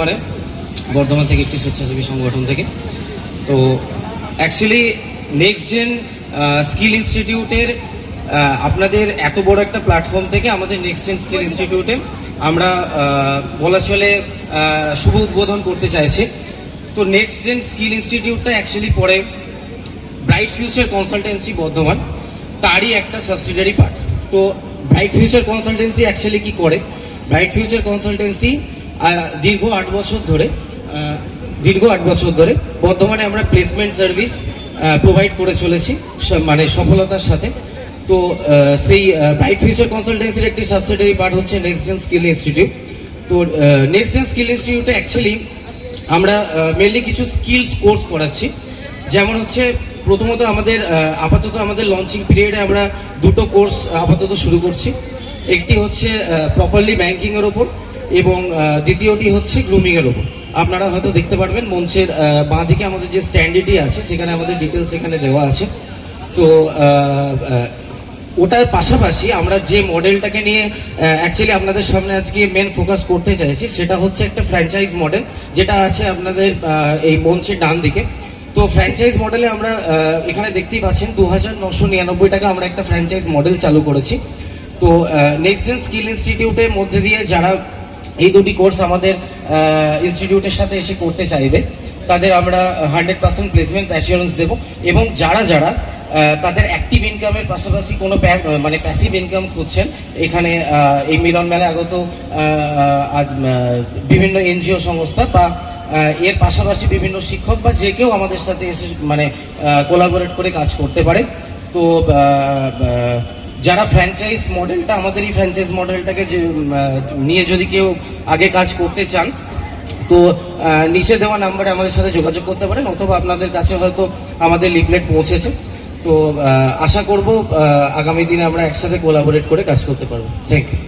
মানে বর্ধমান থেকে একটি স্বেচ্ছাসেবী সংগঠন থেকে। তো অ্যাকচুয়ালি নেক্সট জেন স্কিল ইনস্টিটিউটের আপনাদের এত বড় একটা প্ল্যাটফর্ম থেকে আমাদের নেক্সট জেন স্কিল ইনস্টিটিউটে আমরা বলা চলে শুভ উদ্বোধন করতে চাইছি। তো নেক্সট জেন স্কিল ইনস্টিটিউটটা অ্যাকচুয়ালি পরে ব্রাইট ফিউচার কনসালটেন্সি বর্ধমান, তারই একটা সাবসিডিয়ারি পার্ট। তো ব্রাইট ফিউচার কনসালটেন্সি অ্যাকচুয়ালি কি করে? ব্রাইট ফিউচার কনসালটেন্সি দীর্ঘ 8 বছর ধরে বর্তমানে আমরা প্লেসমেন্ট সার্ভিস প্রোভাইড করে চলেছি মানে সফলতার সাথে। তো সেই ব্রাইট ফিউচার কনসালটেন্সির একটি সাবসিডিয়ারি পার্ট হচ্ছে নেক্সট জেন স্কিল ইনস্টিটিউট। তো নেক্সট জেন স্কিল ইনস্টিটিউটে অ্যাকচুয়ালি আমরা মেনলি কিছু স্কিলস কোর্স করাচ্ছি। যেমন হচ্ছে প্রথমত আপাতত আমাদের লঞ্চিং পিরিয়ডে আমরা 2টো কোর্স আপাতত শুরু করছি। একটি হচ্ছে প্রপারলি ব্যাংকিংয়ের ওপর এবং দ্বিতীয়টি হচ্ছে গ্রুমিংয়ের ওপর। আপনারা হয়তো দেখতে পারবেন মঞ্চের বাঁ দিকে আমাদের যে স্ট্যান্ডটি আছে সেখানে আমাদের ডিটেলস এখানে দেওয়া আছে। তো ওটার পাশাপাশি আমরা যে মডেলটাকে নিয়ে অ্যাকচুয়ালি আপনাদের সামনে আজকে মেন ফোকাস করতে চাইছি সেটা হচ্ছে একটা ফ্র্যাঞ্চাইজ মডেল, যেটা আছে আপনাদের এই মঞ্চের ডান দিকে। তো ফ্র্যাঞ্চাইজ মডেলে আমরা এখানে দেখতেই পাচ্ছেন 2999 টাকা আমরা একটা ফ্র্যাঞ্চাইজ মডেল চালু করেছি। তো নেক্সট জেন স্কিল ইনস্টিটিউটের মধ্যে দিয়ে যারা এই 2টি কোর্স আমাদের ইনস্টিটিউটের সাথে এসে করতে চাইবে তাদের আমরা 100% প্লেসমেন্ট অ্যাসিওরেন্স দেবো। এবং যারা তাদের অ্যাক্টিভ ইনকামের পাশাপাশি কোনো মানে প্যাসিভ ইনকাম খুঁজছেন, এখানে এই মিলন মেলায় আগত বিভিন্ন এনজিও সংস্থা বা এর পাশাপাশি বিভিন্ন শিক্ষক বা যে কেউ আমাদের সাথে এসে মানে কোলাবোরেট করে কাজ করতে পারে। তো যারা ফ্র্যাঞ্চাইজ মডেলটা আমাদের এই ফ্র্যাঞ্চাইজ মডেলটাকে নিয়ে যদি কেউ আগে কাজ করতে চান তো নিচে দেওয়া নাম্বারে আমাদের সাথে যোগাযোগ করতে পারেন, অথবা আপনাদের কাছে হয়তো আমাদের লিফলেট পৌঁছেছে। তো আশা করব আগামী দিনে আমরা একসাথে কোলাবোরেট করে কাজ করতে পারবো। Thank you.